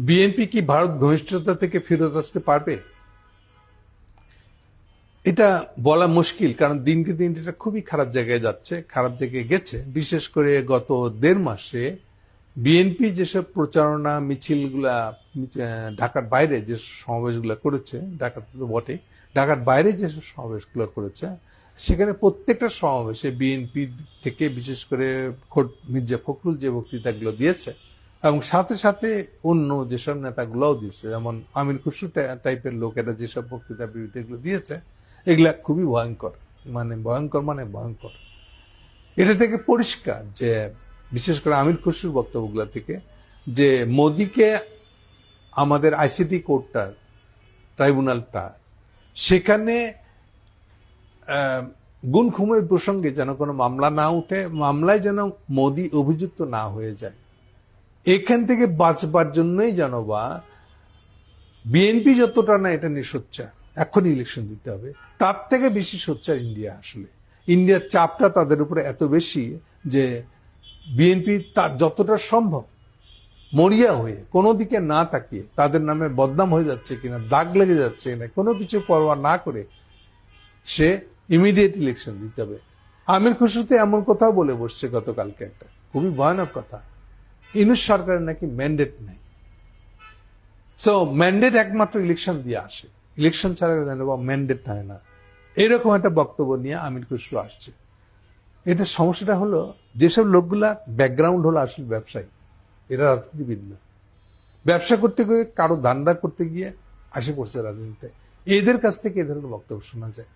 BNP কি ভারত ঘনিষ্ঠতা থেকে ফেরত আসতে পারবে? এটা বলা মুশকিল, কারণ দিনকে দিন এটা খুবই খারাপ জায়গায় যাচ্ছে, খারাপ জায়গায় গেছে। বিশেষ করে গত 1.5 মাসে বিএনপি যেসব প্রচারণা মিছিলগুলা, ঢাকার বাইরে যে সমাবেশগুলো করেছে, ঢাকাতে তো বটে, ঢাকার বাইরে যেসব সমাবেশগুলো করেছে, সেখানে প্রত্যেকটা সমাবেশে বিএনপি থেকে বিশেষ করে মির্জা ফখরুল যে বক্তৃতাগুলো দিয়েছে এবং সাথে সাথে অন্য যেসব নেতাগুলোও দিচ্ছে, যেমন আমির খুসরু টাইপের লোকেরা যেসব বক্তৃতা বিবৃতিগুলো দিয়েছে, এগুলা খুবই ভয়ঙ্কর, মানে ভয়ঙ্কর। এটা থেকে পরিষ্কার যে, বিশেষ করে আমির খুসরুর বক্তব্যগুলো থেকে, যে মোদিকে আমাদের আইসিটি কোর্টটা, ট্রাইব্যুনালটা, সেখানে গুম খুনের প্রসঙ্গে যেন কোনো মামলা না উঠে, মামলায় যেন মোদি অভিযুক্ত না হয়ে যায়, এখান থেকে বাঁচবার জন্যই যেন বা বিএনপি যতটা না এটা নিয়ে সোচ্চার, এখন ইলেকশন দিতে হবে, তার থেকে বেশি সোচ্চার ইন্ডিয়া। আসলে ইন্ডিয়ার চাপটা তাদের উপরে এত বেশি যে বিএনপি তার যতটা সম্ভব মরিয়া হয়ে কোনো দিকে না তাকিয়ে, তাদের নামে বদনাম হয়ে যাচ্ছে কিনা, দাগ লেগে যাচ্ছে কিনা, কোনো কিছু পরোয়া না করে সে ইমিডিয়েট ইলেকশন দিতে হবে। আমির খুসরুতে এমন কথাও বলে বসছে গতকালকে, একটা খুবই ভয়ানক কথা, ইউনূস সরকারের নাকি ম্যান্ডেট নেই। সো ম্যান্ডেট একমাত্র ইলেকশন দিয়ে আসে, ইলেকশন ছাড়া ম্যান্ডেট হয় না, এরকম একটা বক্তব্য নিয়ে আমির খুসরু আসছে। এতে সমস্যাটা হলো, যেসব লোকগুলা ব্যাকগ্রাউন্ড হলো আসলে ব্যবসায়ী, এরা রাজনীতিবিদ না, ব্যবসা করতে গিয়ে কারো ধান্দা করতে গিয়ে আসে পড়ছে রাজনীতিতে, এদের কাছ থেকে এ ধরনের বক্তব্য শোনা যায়।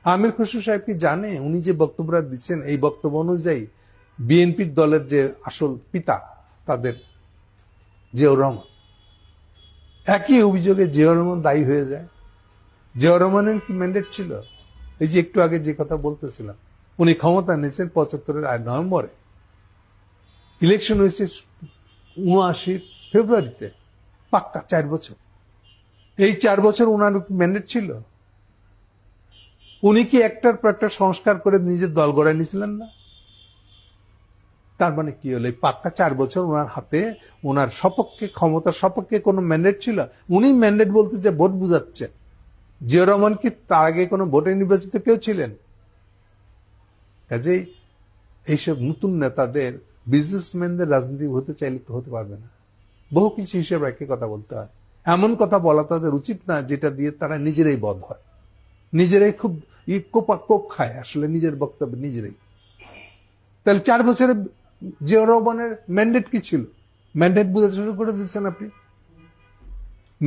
আমির খুসরু সাহেব কি জানে উনি যে বক্তব্যটা দিচ্ছেন, এই বক্তব্য অনুযায়ী বিএনপির দলের যে আসল পিতা তাদের জিয়াউর রহমান, একই অভিযোগে জিয়াউর রহমান দায়ী হয়ে যায়। জিয়াউর রহমানের কি ম্যান্ডেট ছিল? এই যে একটু আগে যে কথা বলতেছিলাম, উনি ক্ষমতা নিয়েছেন 75-এর নভেম্বরে, ইলেকশন হয়েছে 79 ফেব্রুয়ারিতে, পাক্কা 4 বছর। এই 4 বছর উনার ম্যান্ডেট ছিল? উনি কি একটার পর একটা সংস্কার করে নিজের দল গড়ায় নিয়েছিলেন না? তার মানে কি হলো, পাক্কা 4 বছর ওনার হাতে, ওনার সপক্ষে, ক্ষমতার সপক্ষে কোনো ম্যান্ডেট ছিল? উনি ম্যান্ডেট বলতে যে ভোট বুঝাচ্ছে। জিয়াউর রহমান কি তার আগে কোনো ভোটে নির্বাচিত কেউ ছিলেন? কাজেই এইসব নতুন নেতাদের, বিজনেসম্যানদের রাজনীতি হতে চাইলে তো হতে পারবে না। বহু কিছু হিসেবে একই কথা বলতে হয়, এমন কথা বলা তাদের উচিত না যেটা দিয়ে তারা নিজেরাই বধ হয়, নিজেরাই খুব কোপ খায় আসলে নিজের বক্তব্য নিজেরাই। তাহলে 4 বছরে জিয়াউর রহমানের ম্যান্ডেট কি ছিল? ম্যান্ডেট বুঝতে শুরু করে দিচ্ছেন আপনি।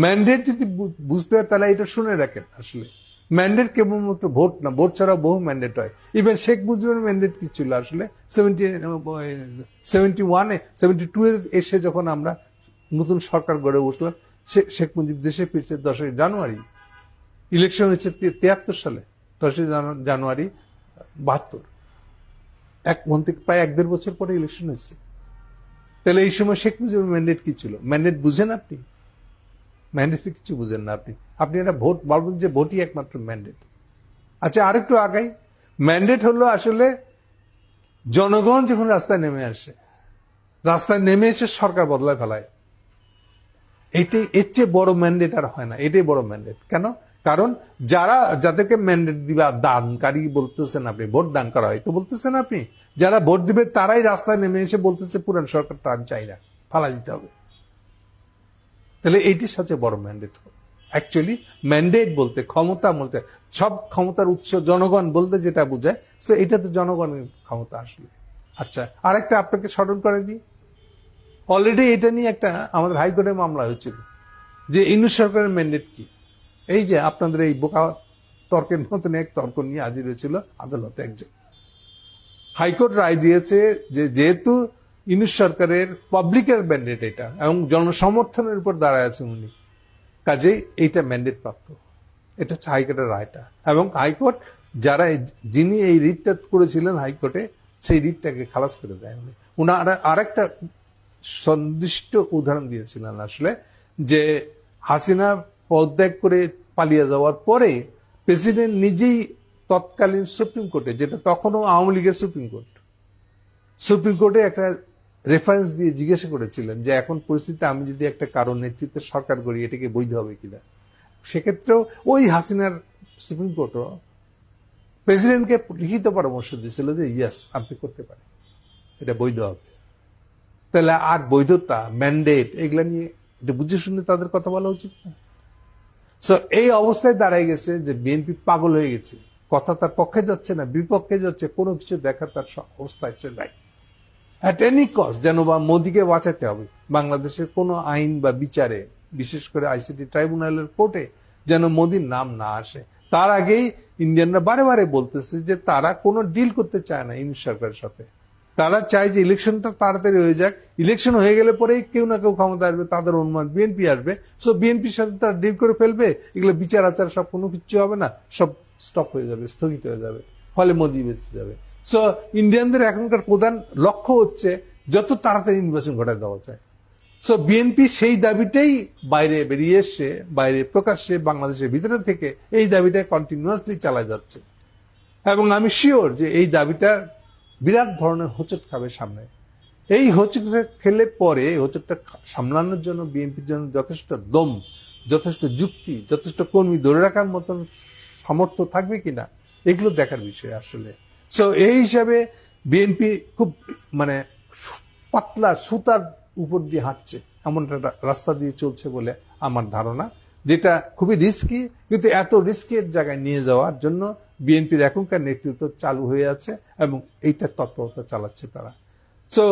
ম্যান্ডেট যদি বুঝতে হয় তাহলে এটা শুনে রাখেন, আসলে ম্যান্ডেট কেবলমাত্র ভোট না, ভোট ছাড়াও বহু ম্যান্ডেট হয়। ইভেন শেখ মুজিবের ম্যান্ডেট কি ছিল আসলে? 72-এ এসে যখন আমরা নতুন সরকার গড়ে বসলাম, শেখ মুজিব দেশে ফিরছে 10ই জানুয়ারি, ইলেকশন হচ্ছে 73 সালে 10ই জানুয়ারি 72, প্রায় 1.5 বছর পরে ইলেকশন হয়েছে। তাহলে এই সময় শেখ মুজিবের ম্যান্ডেট কি ছিল? ম্যান্ডেট বুঝেন আপনি? ম্যান্ডেট কিছু বুঝেন না আপনি। আপনি একটা ভোট বলবেন যে ভোটই একমাত্র ম্যান্ডেট। আচ্ছা, আরেকটু আগাই, ম্যান্ডেট হলো আসলে জনগণ যখন রাস্তায় নেমে আসে, রাস্তায় নেমে এসে সরকার বদলায় ফেলায়, এটাই এর চেয়ে বড় ম্যান্ডেট আর হয় না। এটাই বড় ম্যান্ডেট। কেন? কারণ যাদেরকে ম্যান্ডেট দিবে, দানকারী বলতেছেন আপনি, ভোট দান করা হয় তো বলতেছেন আপনি, যারা ভোট দিবে তারাই রাস্তায় নেমে এসে বলতেছে পুরান সরকারটা আমি চাই না, ফালা দিতে হবে। তাহলে এইটি সবচেয়ে বড় ম্যান্ডেট। অ্যাকচুয়ালি ম্যান্ডেট বলতে, ক্ষমতা বলতে, সব ক্ষমতার উৎস জনগণ বলতে যেটা বোঝায়, সো এটা তো জনগণের ক্ষমতা আসলে। আচ্ছা, আরেকটা আপনাকে স্মরণ করে দিই, অলরেডি এটা নিয়ে একটা আমাদের হাইকোর্টে মামলা হয়েছিল যে ইউনূস সরকারের ম্যান্ডেট কি। এই যে আপনাদের এই বোকা তর্কের মতন এক তর্ক নিয়ে হাজির হয়েছিল আদালতে একজন, হাইকোর্ট রায় দিয়েছে যে যেহেতু ইউনূস সরকারের পাবলিকের ম্যান্ডেট এটা এবং জনসমর্থনের উপর দাঁড়ায় আছে উনি, কাজেই এইটা ম্যান্ডেট প্রাপ্ত। এটা হচ্ছে হাইকোর্টের রায়টা। এবং হাইকোর্ট যিনি এই রিটটা করেছিলেন হাইকোর্টে, সেই রিটটাকে খালাস করে দেয় উনি। উনারা আরেকটা সন্দিষ্ট উদাহরণ দিয়েছিলেন আসলে, যে হাসিনা পদত্যাগ করে পালিয়ে যাওয়ার পরে প্রেসিডেন্ট নিজেই তৎকালীন সুপ্রিম কোর্টে, যেটা তখনও আওয়ামী লীগের সুপ্রিম কোর্টে একটা রেফারেন্স দিয়ে জিজ্ঞাসা করেছিলেন যে এখন পরিস্থিতিতে আমি যদি একটা কারণ নেতৃত্বের সরকার করি এটাকে বৈধ হবে কিনা, সেক্ষেত্রেও ওই হাসিনার সুপ্রিম কোর্টও প্রেসিডেন্টকে লিখিত পরামর্শ দিয়েছিল যে ইয়েস আপনি করতে পারেন, এটা বৈধ হবে। তাহলে আর বৈধতা ম্যান্ডেট এগুলা নিয়ে এটা বুঝে শুনে তাদের কথা বলা উচিত না? সো এই অবস্থায় দাঁড়ায় গেছে যে বিএনপি পাগল হয়ে গেছে, কথা তার পক্ষে যাচ্ছে না বিপক্ষে যাচ্ছে, কোনো কিছু দেখার তার অবস্থায় নাই। অ্যাট এনি কস্ট যেন বা মোদিকে বাঁচাতে হবে, বাংলাদেশের কোনো আইন বা বিচারে বিশেষ করে আইসিটি ট্রাইব্যুনালের কোর্টে যেন মোদির নাম না আসে। তার আগেই ইন্ডিয়ানরা বারে বারে বলতেছে যে তারা কোনো ডিল করতে চায় না ইউনিট সরকারের সাথে, তারা চায় যে ইলেকশনটা তাড়াতাড়ি হয়ে যাক, ইলেকশন হয়ে গেলে পরেই কেউ না কেউ ক্ষমতা আসবে, তাদের অনুমান বিএনপি আসবে, সো বিএনপির সাথে তারা ডিল করে ফেলবে, এগুলো বিচার আচার সব কোনো কিছু হবে না, সব স্টপ হয়ে যাবে, স্থগিত হয়ে যাবে, ফলে মোদি বেঁচে যাবে। সো ইন্ডিয়ানদের এখনকার প্রধান লক্ষ্য হচ্ছে যত তাড়াতাড়ি নির্বাচন ঘটায় দেওয়া যায়। সো বিএনপি সেই দাবিটাই বাইরে বেরিয়ে এসে বাইরে প্রকাশ্যে বাংলাদেশের ভিতরে থেকে এই দাবিটা কন্টিনিউয়াসলি চালা যাচ্ছে, এবং আমি শিওর যে এই দাবিটা বিরাট ধরনের হোঁচট খাবে সামনে। এই হোঁচট খেলে পরে হোঁচটটা সামলানোর জন্য বিএনপির জন্য যথেষ্ট দম, যথেষ্ট যুক্তি, যথেষ্ট কর্মী ধরে রাখার মতন সামর্থ্য থাকবে কিনা এগুলো দেখার বিষয় আসলে। সো এই হিসাবে বিএনপি খুব মানে পাতলা সুতার উপর দিয়ে হাঁটছে, এমন একটা রাস্তা দিয়ে চলছে বলে আমার ধারণা, যেটা খুবই রিস্কি, কিন্তু এত রিস্কের জায়গায় নিয়ে যাওয়ার জন্য বিএনপির এখনকার নেতৃত্ব চালু হয়ে আছে এবং এইটা তৎপরতা চালাচ্ছে তারা। সো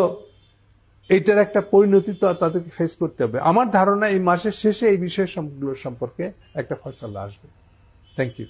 এইটার একটা পরিণতি তো তাদেরকে ফেস করতে হবে। আমার ধারণা এই মাসের শেষে এই বিষয় সম্পর্কে একটা ফয়সালা আসবে। Thank you.